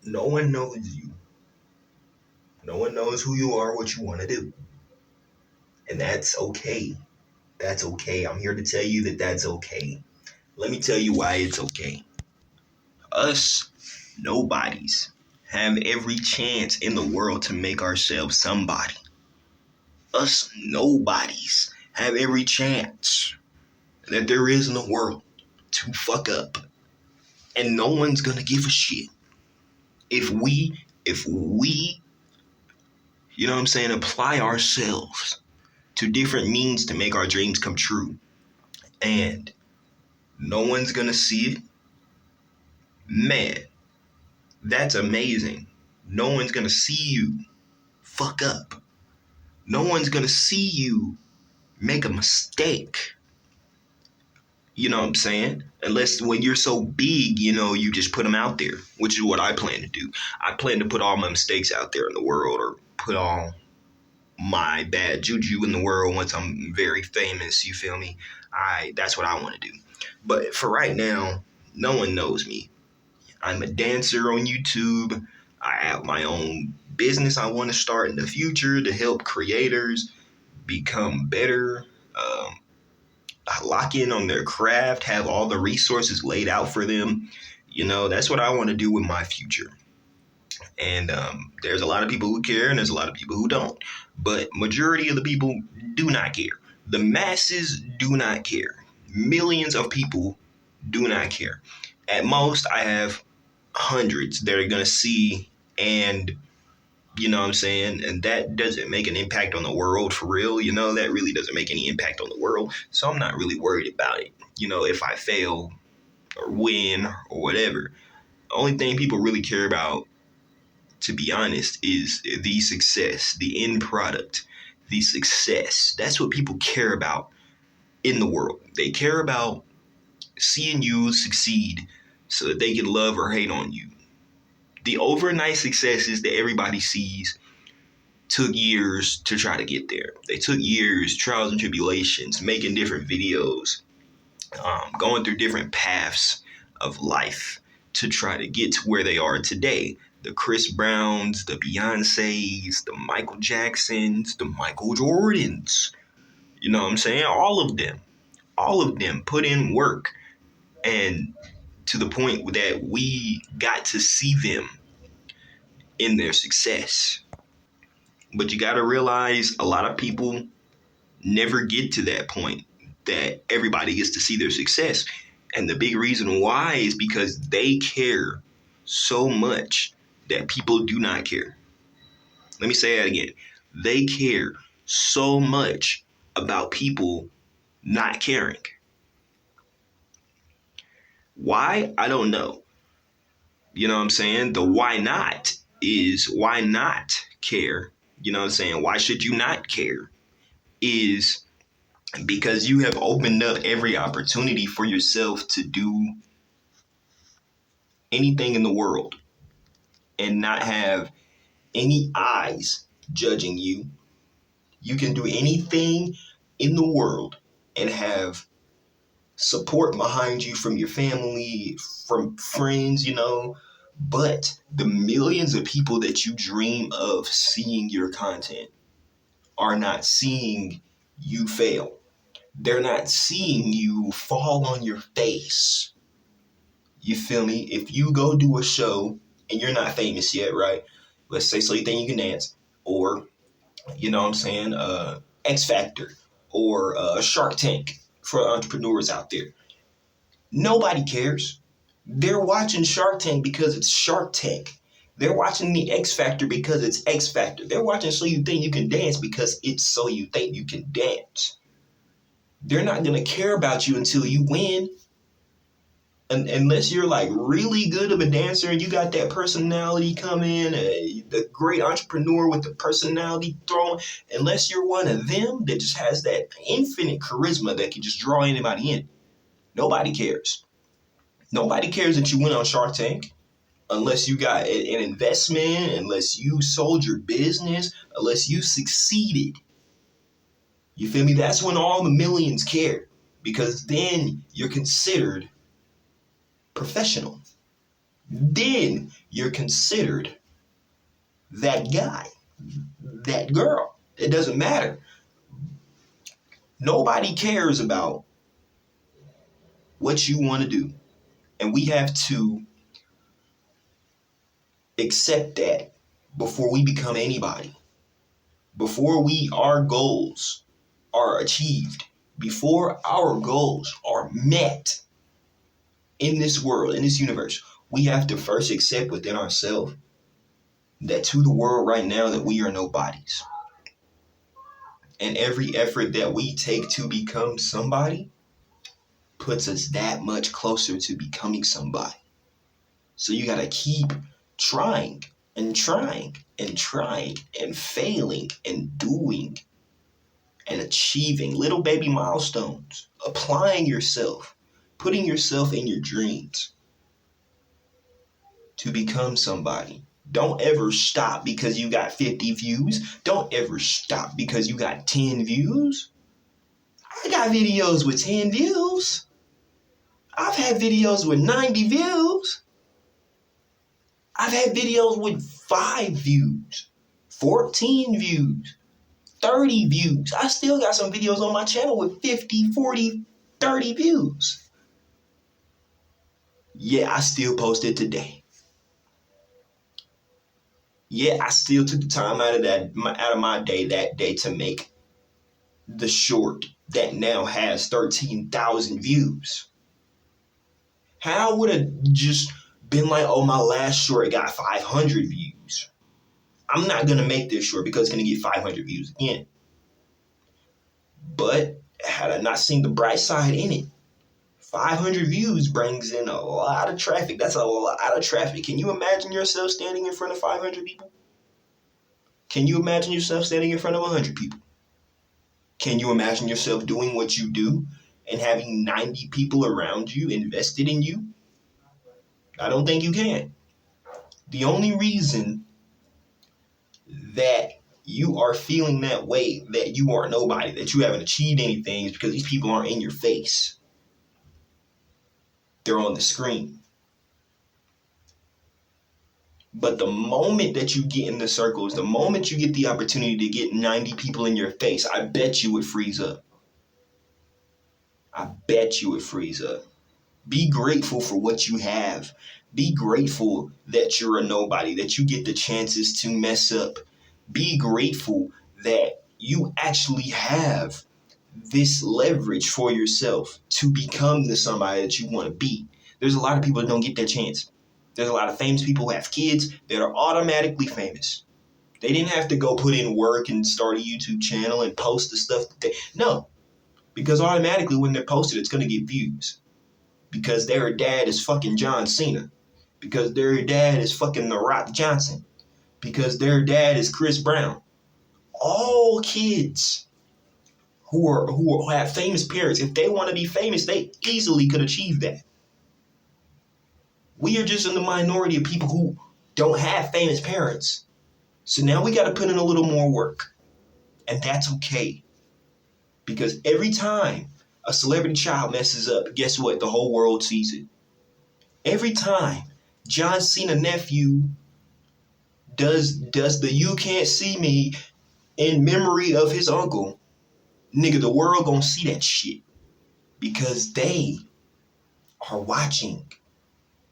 No one knows you. No one knows who you are, what you want to do. And that's okay. That's okay. I'm here to tell you that that's okay. Let me tell you why it's okay. Us nobodies have every chance in the world to make ourselves somebody. Us nobodies have every chance that there is in the world to fuck up. And no one's gonna give a shit. If we, you know what I'm saying, apply ourselves to different means to make our dreams come true. And no one's gonna see it. Man, that's amazing. No one's gonna see you fuck up. No one's gonna see you make a mistake. You know what I'm saying? Unless when you're so big, you just put them out there, which is what I plan to do. I plan to put all my mistakes out there in the world, or put all my bad juju in the world once I'm very famous. You feel me? That's what I want to do. But for right now, no one knows me. I'm a dancer on YouTube. I have my own business I want to start in the future to help creators become better, lock in on their craft, have all the resources laid out for them. That's what I want to do with my future. And there's a lot of people who care and there's a lot of people who don't. But majority of the people do not care. The masses do not care. Millions of people do not care. At most, I have hundreds that are going to see, and you know what I'm saying? And that doesn't make an impact on the world for real. That really doesn't make any impact on the world. So I'm not really worried about it. If I fail or win or whatever. The only thing people really care about, to be honest, is the success, the end product, the success. That's what people care about in the world. They care about seeing you succeed so that they can love or hate on you. The overnight successes that everybody sees took years to try to get there. They took years, trials and tribulations, making different videos, going through different paths of life to try to get to where they are today. The Chris Browns, the Beyoncés, the Michael Jacksons, the Michael Jordans. You know what I'm saying? All of them put in work, and to the point that we got to see them in their success. But you got to realize a lot of people never get to that point that everybody gets to see their success. And the big reason why is because they care so much that people do not care. Let me say that again. They care so much about people not caring. Why? I don't know. You know what I'm saying? The why not is why not care. You know what I'm saying? Why should you not care? Is because you have opened up every opportunity for yourself to do anything in the world and not have any eyes judging you. You can do anything in the world and have support behind you from your family, from friends, but the millions of people that you dream of seeing your content are not seeing you fail. They're not seeing you fall on your face. You feel me? If you go do a show and you're not famous yet, right? Let's say So You Think You Can Dance, or, you know what I'm saying, X Factor, or Shark Tank for entrepreneurs out there. Nobody cares. They're watching Shark Tank because it's Shark Tank. They're watching the X Factor because it's X Factor. They're watching So You Think You Can Dance because it's So You Think You Can Dance. They're not going to care about you until you win. Unless you're like really good of a dancer and you got that personality coming, the great entrepreneur with the personality throwing, unless you're one of them that just has that infinite charisma that can just draw anybody in, nobody cares. Nobody cares that you went on Shark Tank unless you got an investment, unless you sold your business, unless you succeeded. You feel me? That's when all the millions care, because then you're considered professional. then you're considered that guy, that girl. It doesn't matter. Nobody cares about what you want to do. And we have to accept that before we become anybody. Before our goals are achieved, before our goals are met in this world, in this universe, we have to first accept within ourselves that to the world right now that we are nobodies. And every effort that we take to become somebody puts us that much closer to becoming somebody. So you got to keep trying and trying and trying and failing and doing and achieving little baby milestones, applying yourself, putting yourself in your dreams to become somebody. Don't ever stop because you got 50 views. Don't ever stop because you got 10 views. I got videos with 10 views. I've had videos with 90 views. I've had videos with 5 views, 14 views, 30 views. I still got some videos on my channel with 50, 40, 30 views. Yeah, I still posted today. Yeah, I still took the time out of my day that day to make the short that now has 13,000 views. How would have just been like, oh, my last short got 500 views. I'm not going to make this short because it's going to get 500 views again. But had I not seen the bright side in it, 500 views brings in a lot of traffic. That's a lot of traffic. Can you imagine yourself standing in front of 500 people? Can you imagine yourself standing in front of 100 people? Can you imagine yourself doing what you do and having 90 people around you invested in you? I don't think you can. The only reason that you are feeling that way, that you are nobody, that you haven't achieved anything, is because these people aren't in your face. They're on the screen. But the moment that you get in the circles, the moment you get the opportunity to get 90 people in your face, I bet you it frees up. I bet you it frees up. Be grateful for what you have. Be grateful that you're a nobody, that you get the chances to mess up. Be grateful that you actually have this leverage for yourself to become the somebody that you want to be. There's a lot of people that don't get that chance. There's a lot of famous people who have kids that are automatically famous. They didn't have to go put in work and start a YouTube channel and post the stuff no, because automatically when they're posted, it's going to get views. Because their dad is fucking John Cena. Because their dad is fucking The Rock Johnson. Because their dad is Chris Brown. All kids who have famous parents, if they want to be famous, they easily could achieve that. We are just in the minority of people who don't have famous parents. So now we got to put in a little more work. And that's okay. Because every time a celebrity child messes up, guess what? The whole world sees it. Every time John Cena nephew does the "you can't see me" in memory of his uncle, nigga, the world gonna see that shit. Because they are watching.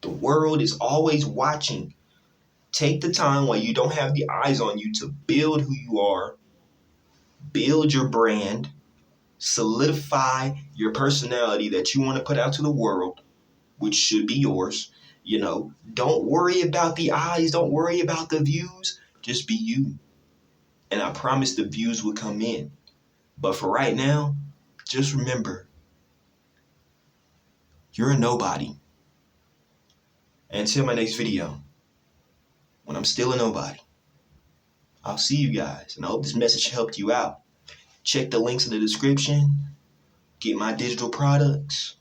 The world is always watching. Take the time while you don't have the eyes on you to build who you are, build your brand, solidify your personality that you want to put out to the world, which should be yours. Don't worry about the eyes. Don't worry about the views. Just be you. And I promise the views will come in. But for right now, just remember, you're a nobody. And until my next video, when I'm still a nobody, I'll see you guys. And I hope this message helped you out. Check the links in the description. Get my digital products.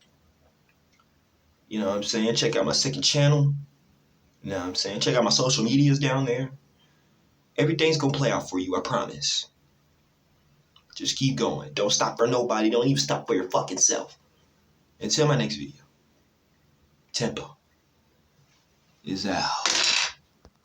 You know what I'm saying? Check out my second channel. You know what I'm saying? Check out my social medias down there. Everything's going to play out for you, I promise. Just keep going. Don't stop for nobody. Don't even stop for your fucking self. Until my next video. Tempo. is out.